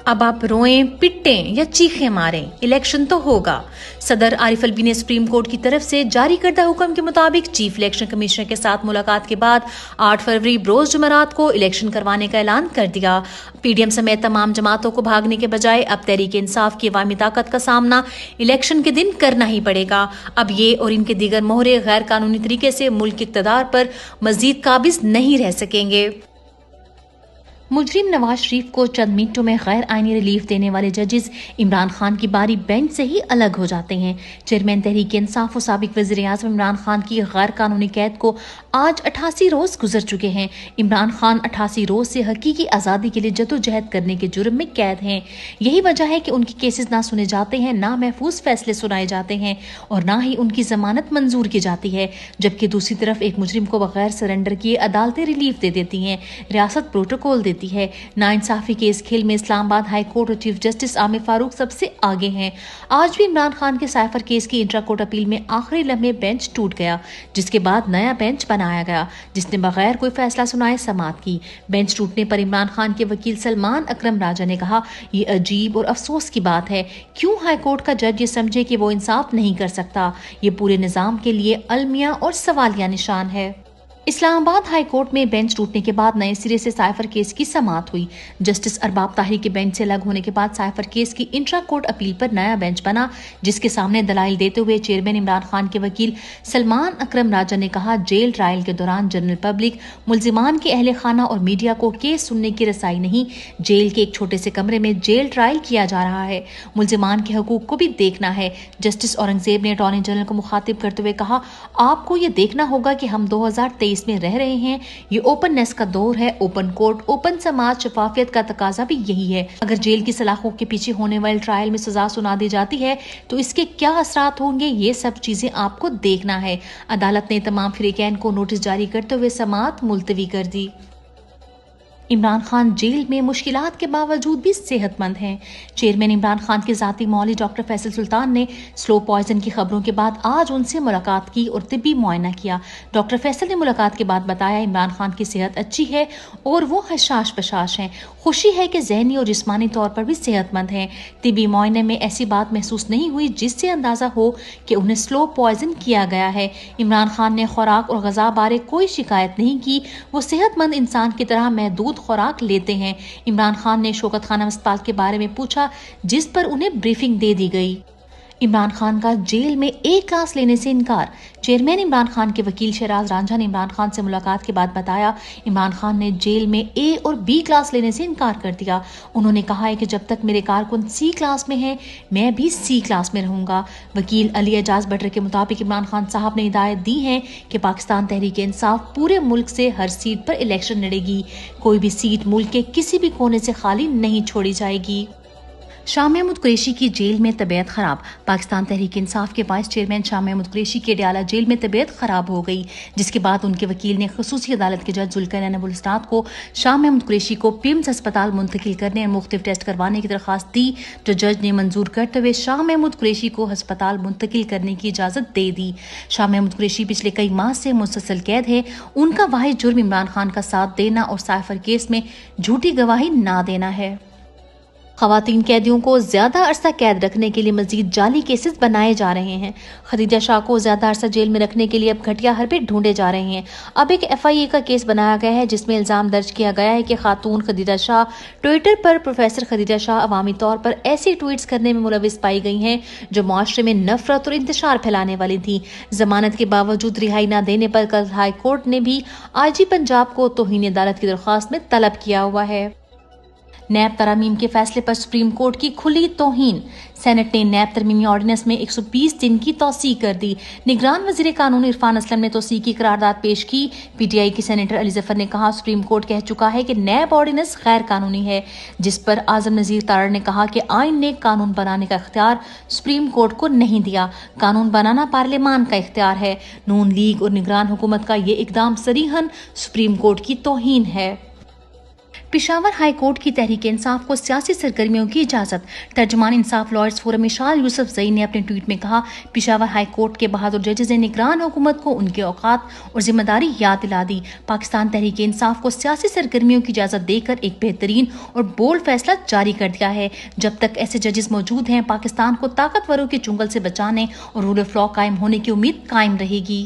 अब आप रोएं, पिटें या चीखें मारें, इलेक्शन तो होगा। सदर आरिफ अलवी ने सुप्रीम कोर्ट की तरफ से जारी करदा हुक्म के मुताबिक चीफ इलेक्शन कमिश्नर के साथ मुलाकात के बाद 8 फरवरी बरोज जुमेरात को इलेक्शन करवाने का ऐलान कर दिया। पीडीएम समेत तमाम जमातों को भागने के बजाय अब तहरीक इंसाफ की अवामी ताकत का सामना इलेक्शन के दिन करना ही पड़ेगा। अब ये और इनके दीगर मोहरे गैर कानूनी तरीके से मुल्क के इक़्तिदार पर मजीद काबिज नहीं रह सकेंगे। मुजरिम नवाज शरीफ को चंद मिनटों में गैर आईनी रिलीफ देने वाले जजेस इमरान खान की बारी बेंच से ही अलग हो जाते हैं। चेयरमैन तहरीक इंसाफ और साबिक वज़ीर आज़म इमरान खान की गैर कानूनी कैद को आज 88 रोज गुजर चुके हैं। इमरान खान 88 रोज से हकीकी आज़ादी के लिए जदोजहद करने के जुर्म में कैद हैं। यही वजह है कि उनके केसेस ना सुने जाते हैं, ना महफूज फैसले सुनाए जाते हैं और ना ही उनकी जमानत मंजूर की जाती है। जबकि दूसरी तरफ एक मुजरिम को बगैर सरेंडर किए अदालतें रिलीफ दे देती हैं, रियासत प्रोटोकॉल देती है। नाइंसाफी के इस खेल में इस्लामाबाद हाई कोर्ट और चीफ जस्टिस आमिर फारूक सबसे आगे हैं। आज भी इमरान खान के साइफर केस की इंट्रा कोर्ट अपील में आखिरी लम्हे बेंच टूट गया, जिसके बाद नया बेंच बनाया गया जिसने बगैर कोई फैसला सुनाए समाअत की। बेंच टूटने पर इमरान खान के वकील सलमान अकरम राजा ने कहा, ये अजीब और अफसोस की बात है। क्यों हाई कोर्ट का जज ये समझे कि वो इंसाफ नहीं कर सकता? ये पूरे निजाम के लिए अलमिया और सवालिया निशान है। इस्लामाबाद हाई कोर्ट में बेंच टूटने के बाद नए सिरे से साइफर केस की समाअत हुई। जस्टिस अरबाब ताहिर के बेंच से अलग होने के बाद साइफर केस की इंट्रा कोर्ट अपील पर नया बेंच बना, जिसके सामने दलाइल देते हुए चेयरमैन इमरान खान के वकील सलमान अकरम राजा ने कहा, जेल ट्रायल के दौरान जनरल पब्लिक, मुल्जिमान के अहले खाना और मीडिया को केस सुनने की रसाई नहीं। जेल के एक छोटे से कमरे में जेल ट्रायल किया जा रहा है, मुल्जिमान के हकूक को भी देखना है। जस्टिस औरंगजेब ने अटॉर्नी जनरल को मुखातिब करते हुए कहा, आपको ये देखना होगा कि हम 2023 में रह रहे हैं। ये ओपननेस का दौर है। ओपन कोर्ट, ओपन समाज, शफाफियत का तकाजा भी यही है। अगर जेल की सलाखों के पीछे होने वाले ट्रायल में सजा सुना दी जाती है तो इसके क्या असरात होंगे, ये सब चीजें आपको देखना है। अदालत ने तमाम फरीकैन को नोटिस जारी करते हुए समाअत मुलतवी कर दी। इमरान खान जेल में मुश्किलात के बावजूद भी सेहतमंद हैं। चेयरमैन इमरान खान के जाती मौली डॉक्टर फैसल सुल्तान ने स्लो पॉइजन की खबरों के बाद आज उनसे मुलाकात की और तिब्बी मुआयना किया। डॉक्टर फैसल ने मुलाकात के बाद बताया, इमरान खान की सेहत अच्छी है और वो हशाश बशाश हैं। खुशी है कि जहनी और जिस्मानी तौर पर भी सेहतमंद हैं। तिब्बी मुआयने में ऐसी बात महसूस नहीं हुई जिससे अंदाजा हो कि उन्हें स्लो पॉइजन किया गया है। इमरान खान ने खुराक और गजा बारे कोई शिकायत नहीं की। वो सेहतमंद इंसान की तरह महदूद खुराक लेते हैं। इमरान खान ने शौकत खानम अस्पताल के बारे में पूछा, जिस पर उन्हें ब्रीफिंग दे दी गई। इमरान खान का जेल में ए क्लास लेने से इनकार। चेयरमैन इमरान खान के वकील शहराज रांझा ने इमरान खान से मुलाकात के बाद बताया, इमरान खान ने जेल में ए और बी क्लास लेने से इनकार कर दिया। उन्होंने कहा है कि जब तक मेरे कारकुन सी क्लास में हैं, मैं भी सी क्लास में रहूंगा। वकील अली एजाज बटर के मुताबिक इमरान खान साहब ने हिदायत दी है कि पाकिस्तान तहरीक इंसाफ पूरे मुल्क से हर सीट पर इलेक्शन लड़ेगी। कोई भी सीट मुल्क के किसी भी कोने से खाली नहीं छोड़ी जाएगी। शाह महमूद कुरैशी की जेल में तबीयत खराब। पाकिस्तान तहरीक इंसाफ के वाइस चेयरमैन शाह महमूद कुरैशी के अडयाला जेल में तबीयत खराब हो गई, जिसके बाद उनके वकील ने खसूसी अदालत के जज जुल्करनैन अबुल इस्नाद को शाह महमूद कुरैशी को पिम्स अस्पताल मुंतकिल करने और मुख्तलिफ टेस्ट करवाने की दरख्वास्त दी, जो जज ने मंजूर करते हुए शाह महमूद कुरैशी को अस्पताल मुंतकिल करने की इजाजत दे दी। शाह महमूद कुरैशी पिछले कई माह से मुसलसल कैद है। उनका वाहिद जुर्म इमरान खान का साथ देना और साइफर केस में झूठी गवाही ना देना है। खवातीन कैदियों को ज्यादा अरसा कैद रखने के लिए मजीद जाली केसेस बनाए जा रहे हैं। खदीजा शाह को ज्यादा अरसा जेल में रखने के लिए अब घटिया हरबे ढूंढे जा रहे हैं। अब एक FIA का केस बनाया गया है जिसमें इल्जाम दर्ज किया गया है कि खातून खदीजा शाह ट्विटर पर प्रोफेसर खदीजा शाह अवामी तौर पर ऐसी ट्वीट्स करने में मुलविस पाई गई हैं जो मुआशरे में नफरत और इंतशार फैलाने वाली थी। जमानत के बावजूद रिहाई न देने पर कल हाई कोर्ट ने भी IG पंजाब को तौहीन अदालत की दरख्वास्त में तलब किया हुआ है। नैब तरमीम के फैसले पर सुप्रीम कोर्ट की खुली तौहीन। सेनेट ने नैब तरमीमी ऑर्डिनेंस में 120 दिन की तौसीक कर दी। निगरान वजीर कानून इरफान असलम ने तौसीक की करारदाद पेश की। PTI की सेनेटर अली जफर ने कहा, सुप्रीम कोर्ट कह चुका है कि नैब ऑर्डिनेंस गैर कानूनी है, जिस पर आजम नजीर तारड़ ने कहा कि आइन ने कानून बनाने का इख्तियार सुप्रीम कोर्ट को नहीं दिया। कानून बनाना पार्लियामान का इख्तियार है। नून लीग और निगरान हुकूमत का ये इकदाम सरीहन सुप्रीम कोर्ट की तौहीन है। پشاور ہائی کورٹ کی تحریک انصاف کو سیاسی سرگرمیوں کی اجازت۔ ترجمان انصاف لائرز فورم میں شال یوسف زئی نے اپنے ٹویٹ میں کہا، پشاور ہائی کورٹ کے بہادر ججز نے نگران حکومت کو ان کے اوقات اور ذمہ داری یاد دلا دی۔ پاکستان تحریک انصاف کو سیاسی سرگرمیوں کی اجازت دے کر ایک بہترین اور بولڈ فیصلہ جاری کر دیا ہے۔ جب تک ایسے ججز موجود ہیں، پاکستان کو طاقتوروں کے چنگل سے بچانے اور رول آف لا قائم ہونے کی امید قائم رہے گی۔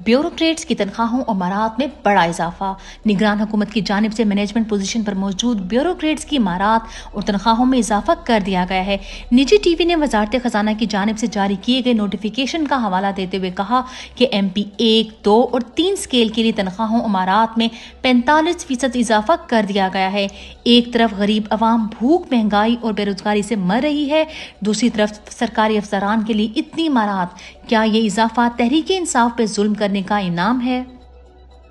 بیوروکریٹس کی تنخواہوں اور مہارات میں بڑا اضافہ۔ نگران حکومت کی جانب سے مینجمنٹ پوزیشن پر موجود بیوروکریٹس کی مہارات اور تنخواہوں میں اضافہ کر دیا گیا ہے۔ نجی ٹی وی نے وزارت خزانہ کی جانب سے جاری کیے گئے نوٹیفیکیشن کا حوالہ دیتے ہوئے کہا کہ ایم پی 1، 2 اور 3 سکیل کے لیے تنخواہوں اور مہارات میں 45% اضافہ کر دیا گیا ہے۔ ایک طرف غریب عوام بھوک، مہنگائی اور بے روزگاری سے مر رہی ہے، دوسری طرف سرکاری افسران کے لیے اتنی مہارات۔ کیا یہ اضافہ تحریک انصاف پہ ظلم کرنے کا انعام ہے؟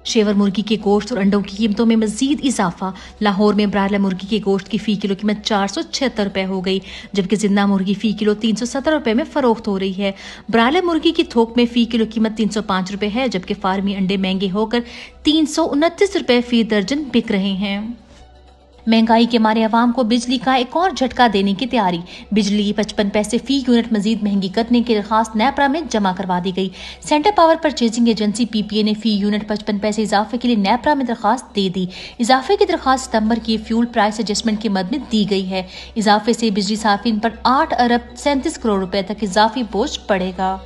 شیور مرغی کے گوشت اور انڈوں کی قیمتوں میں مزید اضافہ۔ لاہور میں برائلر مرغی کے گوشت کی فی کلو قیمت 476 روپے ہو گئی، جبکہ زندہ مرغی فی کلو 370 روپے میں فروخت ہو رہی ہے۔ برائلر مرغی کی تھوک میں فی کلو قیمت 305 روپے ہے، جبکہ فارمی انڈے مہنگے ہو کر 329 روپے فی درجن بک رہے ہیں۔ مہنگائی کے مارے عوام کو بجلی کا ایک اور جھٹکا دینے کی تیاری۔ بجلی 55 پیسے فی یونٹ مزید مہنگی کرنے کی درخواست نیپرا میں جمع کروا دی گئی۔ سینٹرل پاور پرچیزنگ ایجنسی پی پی اے نے فی یونٹ 55 پیسے اضافے کے لیے نیپرا میں درخواست دے دی۔ اضافے کی درخواست ستمبر کی فیول پرائس ایڈجسٹمنٹ کے مد میں دی گئی ہے۔ اضافے سے بجلی صارفین پر 8 ارب 37 کروڑ روپے تک اضافی بوجھ پڑے گا۔